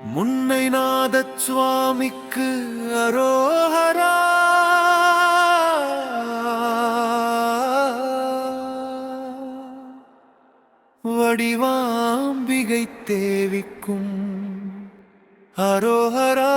முன்னை நாதச் சுவாமிக்கு அரோஹரா. வடிவாம்பிகை தேவிக்கும் அரோஹரா.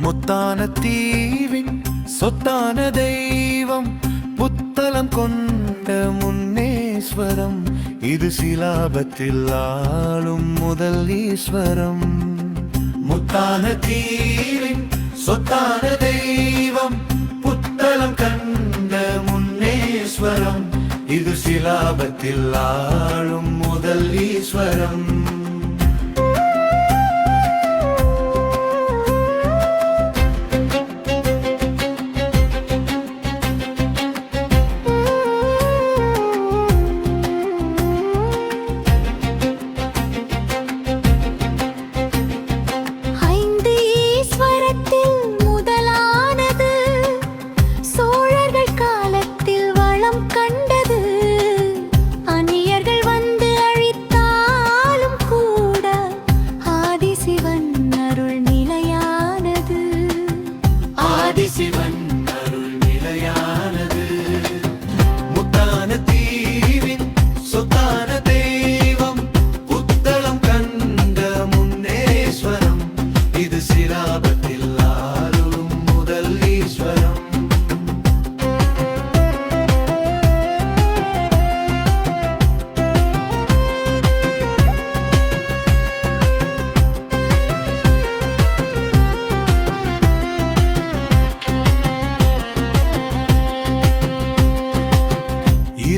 முத்தான தீவின் சொத்தான தெய்வம் புத்தளம் கொண்ட முன்னேஸ்வரம். இது சிலாபத்தில் ஆளும் முதல் ஈஸ்வரம். முத்தான தீவின் சொத்தான தெய்வம் புத்தளம் கண்ட முன்னேஸ்வரம். இது சிலாபத்தில் ஆளும் முதல் ஈஸ்வரம். சிவன் அருள் நிலையானது. முத்தான தீவின் சொத்தான தெய்வம் புத்தளம் கண்ட முன்னேஸ்வரம். இது சிலாபத்தில் ஆளும் முதல் ஈஸ்வரம்.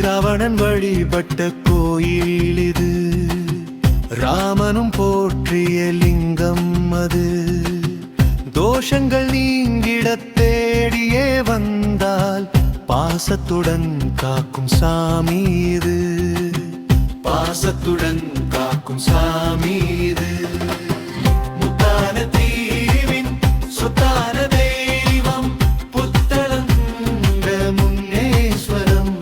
ராவணன் வழிபட்ட கோயில் இது. ராமனும் போற்றிய லிங்கம் அது. தோஷங்கள் நீங்கிட தேடியே வந்தால் பாசத்துடன் காக்கும் சாமி இது. பாசத்துடன் காக்கும் சாமி இது. முத்தான தீவின் சொத்தான தெய்வம் புத்தளம் முன்னேஸ்வரம்.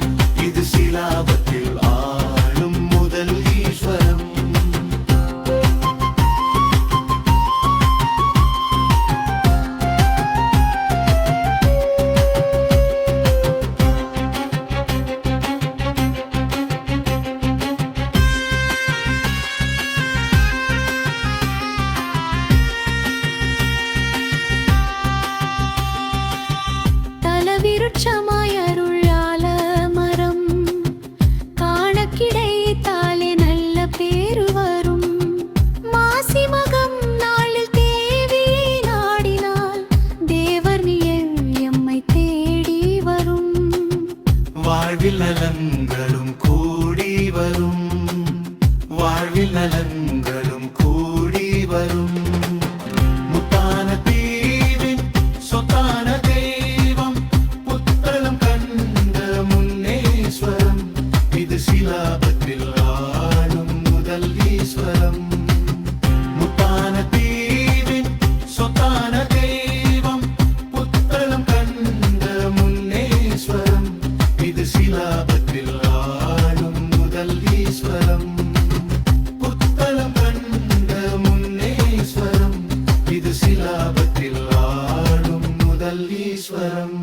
சிலாபத்தில் ஆளும் முதல் ஈஸ்வரம். தலவிருட்சமாய் வாழ்வில் நலன்களும் கூடி வரும். வாழ்வில் நலன்களும் கூடி வரும். முத்தான தீவின் சொத்தான தெய்வம் புத்தளம் கண்ட முன்னேஸ்வரம். இது சிலாபத்தில் ஆளும் முதல் ஈஸ்வரம். முத்தான தீவின் சொத்தான தெய்வம் புத்தளம் கண்ட முன்னேஸ்வரம். இது சிலாபத்தில் ஆளும் முதல் ஈஸ்வரம். புத்தளம் கண்ட முன்னேஸ்வரம். இது சிலாபத்தில் ஆளும் முதல் ஈஸ்வரம்.